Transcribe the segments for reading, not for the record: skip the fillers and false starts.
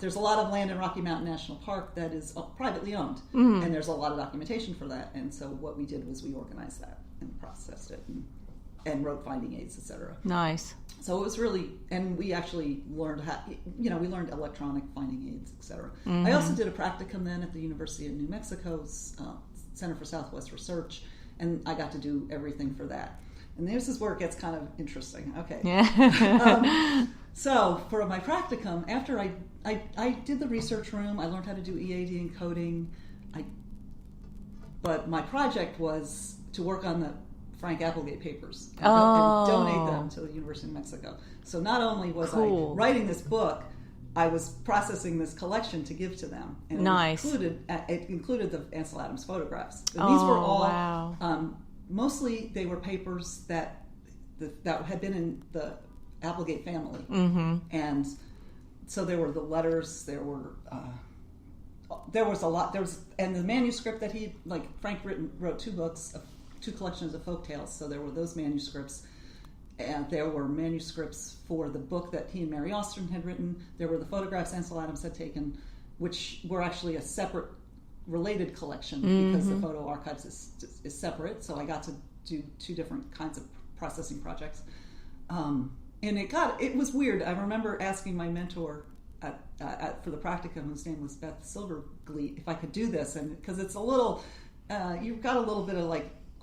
there's a lot of land in Rocky Mountain National Park that is privately owned, and there's a lot of documentation for that. And so what we did was we organized that and processed it and wrote finding aids, etc. Nice. So it was really, and we actually learned we learned electronic finding aids, etc. I also did a practicum then at the University of New Mexico's Center for Southwest Research, and I got to do everything for that. And this is where it gets kind of interesting. Okay. Yeah. So for my practicum, after I did the research room, I learned how to do EAD encoding. But my project was to work on the Frank Applegate papers and donate them to the University of New Mexico. So not only was I writing this book, I was processing this collection to give to them. And nice. It included the Ansel Adams photographs. And these were all, mostly they were papers that had been in the Applegate family. And so there were the letters, there was a lot, and the manuscript that Frank wrote 2 books, 2 collections of folk tales, so there were those manuscripts. And there were manuscripts for the book that he and Mary Austin had written. There were the photographs Ansel Adams had taken, which were actually a separate, related collection because the photo archives is separate. So I got to do 2 different kinds of processing projects. And it was weird. I remember asking my mentor for the practicum, whose name was Beth Silvergleet, if I could do this, and because it's a little, you've got a little bit of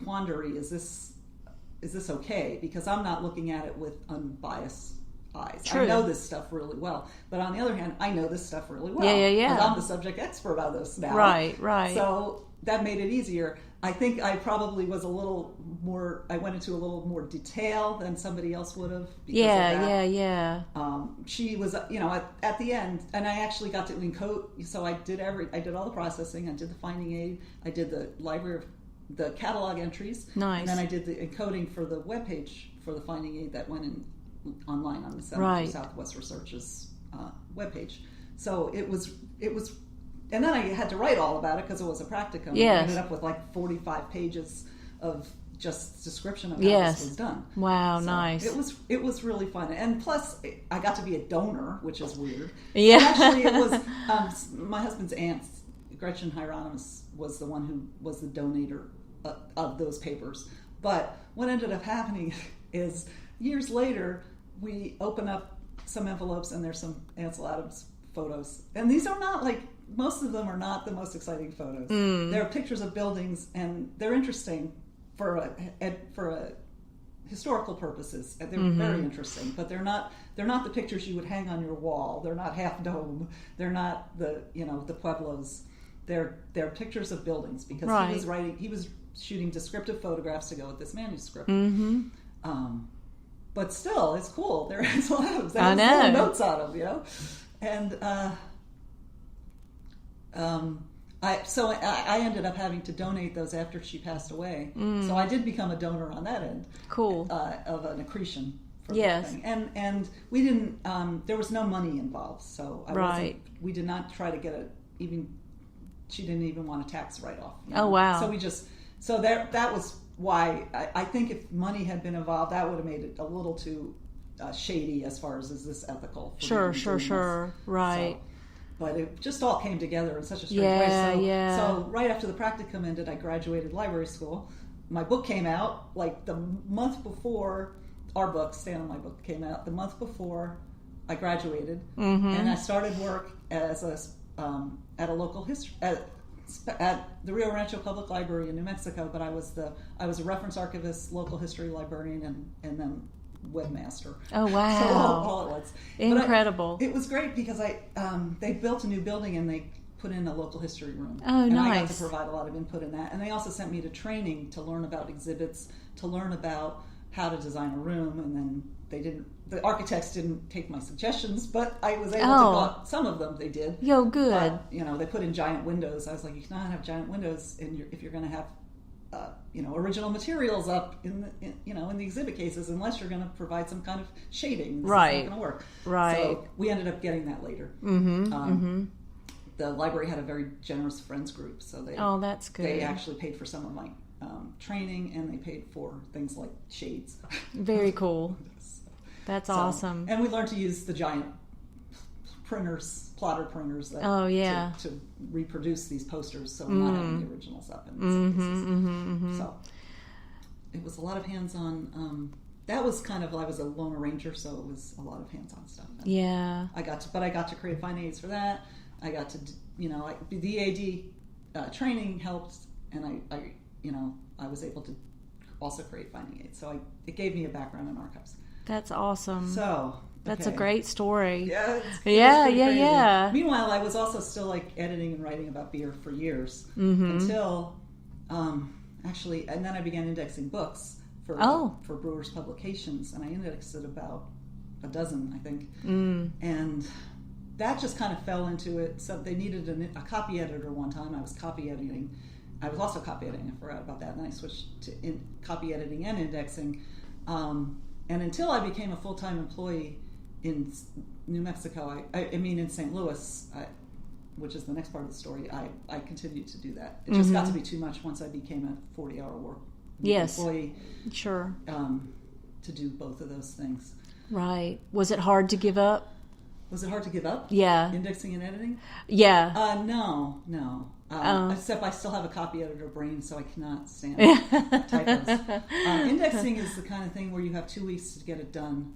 quandary. Is this okay? Because I'm not looking at it with unbiased eyes. True. I know this stuff really well. But on the other hand, I know this stuff really well. Yeah. Because I'm the subject expert on this now. Right. So that made it easier. I think I probably was I went into a little more detail than somebody else would have. Yeah. She was, at the end, and I actually got to encode, so I did all the processing, I did the finding aid, I did the the catalog entries. Nice. And then I did the encoding for the webpage for the finding aid that went in online on the Center for Southwest Research's webpage. So it was, and then I had to write all about it because it was a practicum. Yes. I ended up with 45 pages of just description of how this was done. Wow, so nice. It was really fun, and plus I got to be a donor, which is weird. Yeah. And actually, it was my husband's aunt, Gretchen Hieronymus, was the one who was the donator of those papers. But what ended up happening is years later, we open up some envelopes and there's some Ansel Adams photos, and these are not most of them are not the most exciting photos. They're pictures of buildings, and they're interesting for historical purposes. They're very interesting, but they're not the pictures you would hang on your wall. They're not half dome. They're not the pueblos. They're pictures of buildings because he was shooting descriptive photographs to go with this manuscript. But still, it's cool. They're Ansel Adams. They have little notes on them, and. I ended up having to donate those after she passed away. So I did become a donor on that end. Cool. Of an accretion. For the thing. And we didn't. There was no money involved, so we did not try to get she didn't even want a tax write-off. Oh wow. So that was why I think if money had been involved, that would have made it a little too shady as far as is this ethical. Sure. Right. So, but it just all came together in such a strange way. So right after the practicum ended, I graduated library school. My book came out the month before our book, Stand On My Book, came out. The month before I graduated, and I started work as at a local history at the Rio Rancho Public Library in New Mexico. But I was a reference archivist, local history librarian, and then webmaster. Oh wow! So all at once. Incredible. It was great because they built a new building and they put in a local history room. Oh, and nice. I got to provide a lot of input in that. And they also sent me to training to learn about exhibits, to learn about how to design a room. And then the architects didn't take my suggestions, but I was able to some of them they did. Yo, good. But, they put in giant windows. I was like, you cannot have giant windows if you're going to have original materials up in the exhibit cases, unless you're going to provide some kind of shading. It's not going to work. Right. So we ended up getting that later. The library had a very generous friends group, so that's good. They actually paid for some of my training, and they paid for things like shades. Very cool. That's awesome. And we learned to use the giant plotter printers that Oh, yeah. to reproduce these posters, so I'm not having the originals up in some cases. So it was a lot of hands-on. That was kind of, I was a lone arranger, so it was a lot of hands-on stuff. And Yeah. I got to create finding aids for that. I got to, the EAD training helped, and I was able to also create finding aids. So it gave me a background in archives. That's awesome. So That's a okay. great story. Yeah, Yeah, pretty crazy. yeah. Meanwhile, I was also still like editing and writing about beer for years until actually, and then I began indexing books for brewers' publications, and I indexed about a dozen, I think, and that just kind of fell into it. So they needed a copy editor one time. I was copy editing. I was also copy editing. I forgot about that. And then I switched to copy editing and indexing. And until I became a full-time employee in New Mexico, in St. Louis, which is the next part of the story, I continued to do that. It just got to be too much once I became a 40-hour work employee. Sure. To do both of those things. Right. Was it hard to give up? Was it hard to give up? Yeah. Indexing and editing? Yeah. No. Except I still have a copy editor brain, so I cannot stand typos. Indexing is the kind of thing where you have 2 weeks to get it done,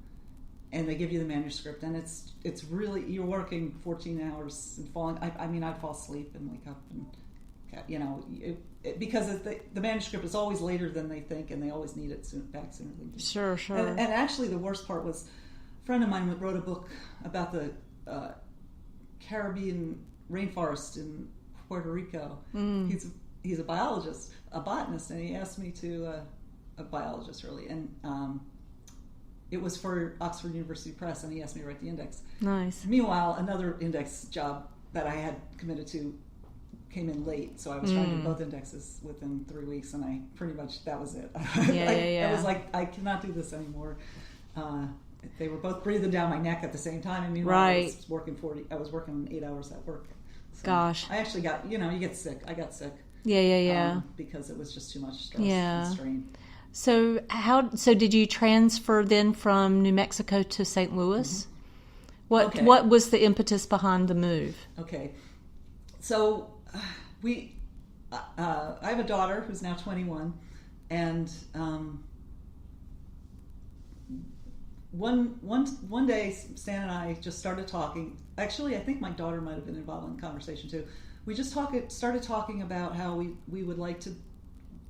and they give you the manuscript, and it's really, you're working 14 hours and falling. I'd fall asleep and wake up, and because the manuscript is always later than they think, and they always need it back sooner than you. Sure. And actually, the worst part was, a friend of mine wrote a book about the Caribbean rainforest in Puerto Rico. He's a biologist, a botanist, and he asked me to a biologist really, and it was for Oxford University Press, and he asked me to write the index. Nice. Meanwhile, another index job that I had committed to came in late, so I was trying to do both indexes within 3 weeks, and I pretty much, that was it. I was like, I cannot do this anymore. They were both breathing down my neck at the same time. I was working 8 hours at work. So Gosh. I actually got, you get sick. I got sick. Yeah. Because it was just too much stress and strain. So did you transfer then from New Mexico to St. Louis? What was the impetus behind the move? Okay. So I have a daughter who's now 21, and one day Stan and I just started talking. Actually, I think my daughter might have been involved in the conversation too. We just started talking about how we would like to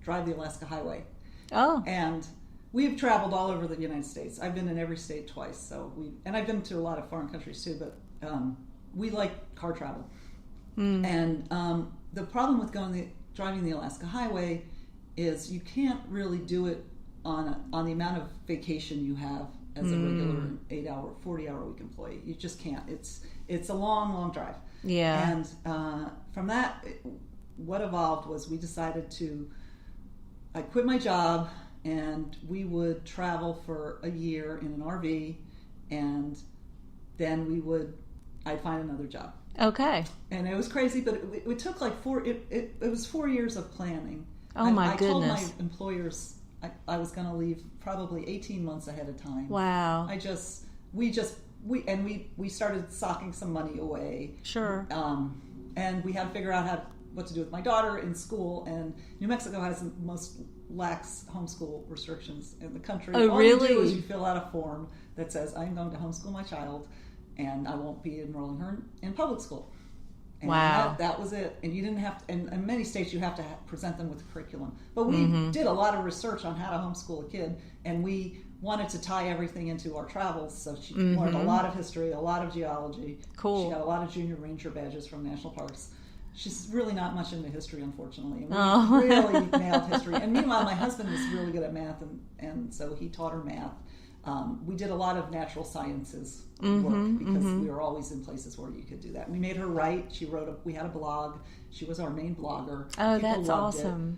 drive the Alaska Highway. Oh. And we've traveled all over the United States. I've been in every state twice, and I've been to a lot of foreign countries too, but we like car travel. And the problem with driving the Alaska Highway is you can't really do it on the amount of vacation you have as a regular 8-hour, 40-hour week employee. You just can't. It's a long, long drive. Yeah. And from that, what evolved was we decided I quit my job, and we would travel for a year in an RV, and then I'd find another job. Okay. And it was crazy, but it took like it was 4 years of planning. Oh my goodness. I told my employers I was going to leave probably 18 months ahead of time. Wow. We started socking some money away. Sure. And we had to figure out what to do with my daughter in school, and New Mexico has the most lax homeschool restrictions in the country. Oh, All really? you do is you fill out a form that says, I'm going to homeschool my child, and I won't be enrolling her in public school. And wow. That was it. And you didn't have to, and in many states you have to present them with a curriculum. But we did a lot of research on how to homeschool a kid, and we wanted to tie everything into our travels. So she learned a lot of history, a lot of geology. Cool. She got a lot of junior ranger badges from national parks. She's really not much into history, unfortunately. And we really nailed history. And meanwhile, my husband was really good at math, and so he taught her math. We did a lot of natural sciences work because we were always in places where you could do that. We made her write. We had a blog. She was our main blogger. Oh, people that's awesome.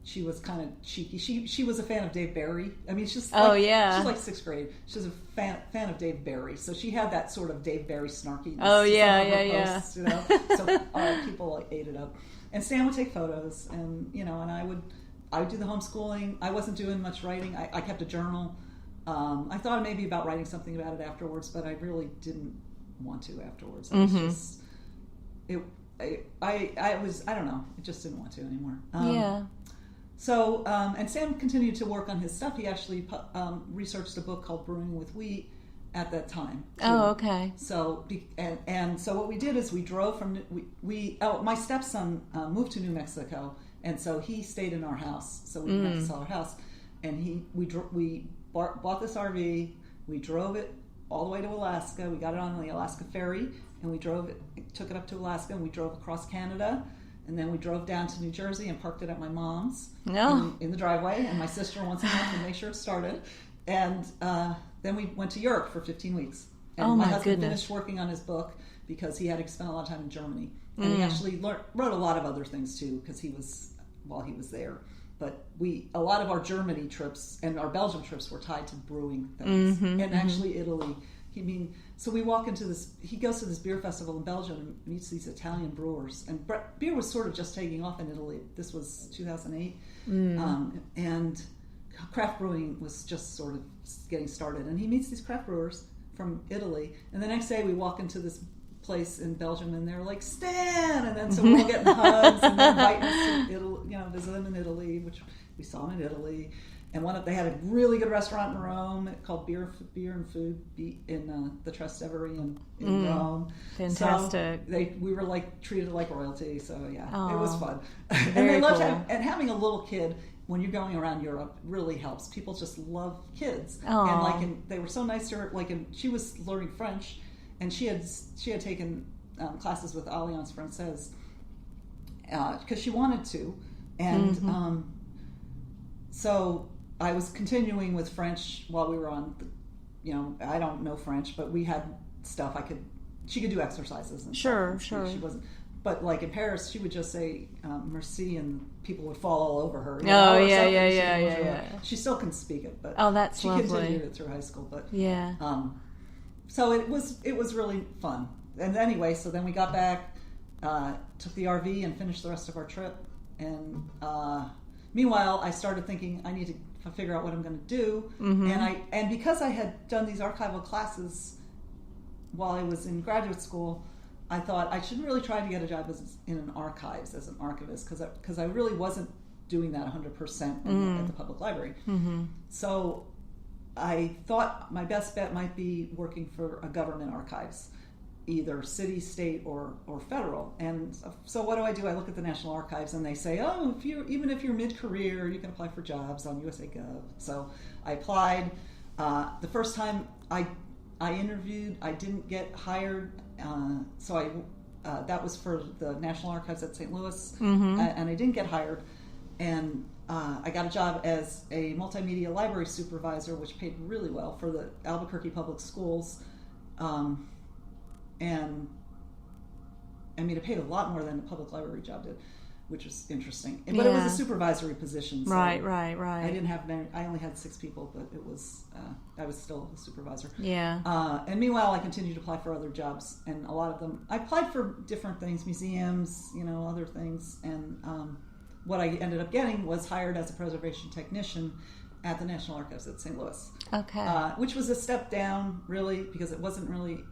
She was kind of cheeky. She was a fan of Dave Barry. I mean, she's like sixth grade. She's a fan of Dave Barry. So she had that sort of Dave Barry snarkiness. Oh yeah. Posts, So people ate it up. And Stan would take photos, and and I would do the homeschooling. I wasn't doing much writing. I kept a journal. I thought maybe about writing something about it afterwards, but I really didn't want to afterwards. I was just I don't know. I just didn't want to anymore. So, and Sam continued to work on his stuff. He actually researched a book called Brewing with Wheat at that time, too. Oh, okay. So, and so what we did is we drove from, my stepson moved to New Mexico, and so he stayed in our house, so we didn't have to sell our house. And we bought this RV, we drove it all the way to Alaska, we got it on the Alaska ferry, and we took it up to Alaska, and we drove across Canada. And then we drove down to New Jersey and parked it at my mom's in the driveway. And my sister once a month to make sure it started. And then we went to Europe for 15 weeks. And my husband finished working on his book because he had spent a lot of time in Germany. And he actually wrote a lot of other things too while he was there. But a lot of our Germany trips and our Belgium trips were tied to brewing things. And actually Italy. So we walk into this, he goes to this beer festival in Belgium and meets these Italian brewers. And beer was sort of just taking off in Italy. This was 2008. And craft brewing was just sort of getting started. And he meets these craft brewers from Italy. And the next day we walk into this place in Belgium and they're like, Stan! And then so we're all getting hugs and they're inviting us to Italy, visit them in Italy, which we saw them in Italy. And they had a really good restaurant in Rome called Beer and Food in the Trastevere in Rome. Fantastic. So we were treated like royalty. So yeah, Aww. It was fun. And Very they loved cool. and having a little kid when you're going around Europe really helps. People just love kids. Aww. And they were so nice to her. She was learning French, and she had taken classes with Alliance Française because she wanted to, and so I was continuing with French while we were on. I don't know French, but we had stuff she could do exercises and sure. She wasn't. But in Paris, she would just say "merci" and people would fall all over her. Yeah. She still can speak it, but that's she lovely. continued it through high school. But yeah. So it was really fun. And anyway, so then we got back, took the RV and finished the rest of our trip. And meanwhile, I started thinking I need to figure out what I'm going to do. And because I had done these archival classes while I was in graduate school, I thought I should really try to get a job in an archives as an archivist because I really wasn't doing that 100% at the public library. So I thought my best bet might be working for a government archives, either city, state, or federal. And so what do? I look at the National Archives and they say, even if you're mid-career, you can apply for jobs on USA Gov. So I applied. The first time I interviewed, I didn't get hired. That was for the National Archives at St. Louis, and I didn't get hired. And I got a job as a multimedia library supervisor, which paid really well for the Albuquerque Public Schools. And it paid a lot more than the public library job did, which was interesting. But it was a supervisory position. So Right. I didn't have many. I only had 6 people, but it was I was still a supervisor. Yeah. And meanwhile, I continued to apply for other jobs, and a lot of them I applied for different things, museums, other things, and what I ended up getting was hired as a preservation technician at the National Archives at St. Louis. Okay. Which was a step down, really, because it wasn't really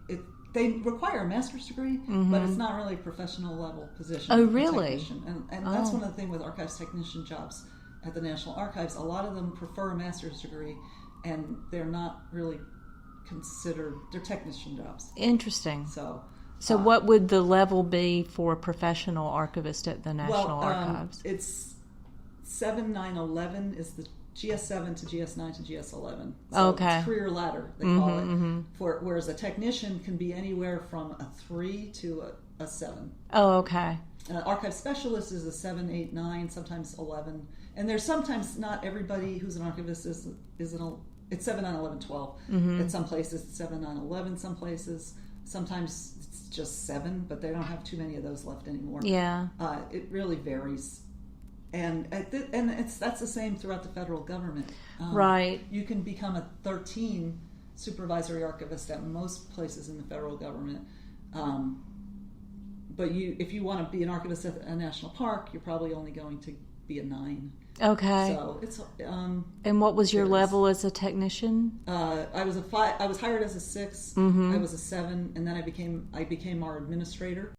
they require a master's degree, but it's not really a professional level position. Oh, really? And that's one of the things with archives technician jobs at the National Archives. A lot of them prefer a master's degree, and they're not really considered, they're technician jobs. Interesting. So what would the level be for a professional archivist at the National Archives? It's 7-9-11 is the GS7 to GS9 to GS11. So okay. It's career ladder, they call it. Whereas a technician can be anywhere from a 3 to a 7. Oh, okay. Archive specialist is a 7, 8, 9, sometimes 11. And there's sometimes not everybody who's an archivist it's 7, 9, 11, 12. At some places, it's 7, 9, 11 some places. Sometimes it's just 7, but they don't have too many of those left anymore. Yeah. It really varies. And that's the same throughout the federal government. Right. You can become a 13 supervisory archivist at most places in the federal government. But if you want to be an archivist at a national park, you're probably only going to be a 9. Okay. So it's. And what was your level as a technician? I was a 5. I was hired as a 6. I was a 7, and then I became our administrator.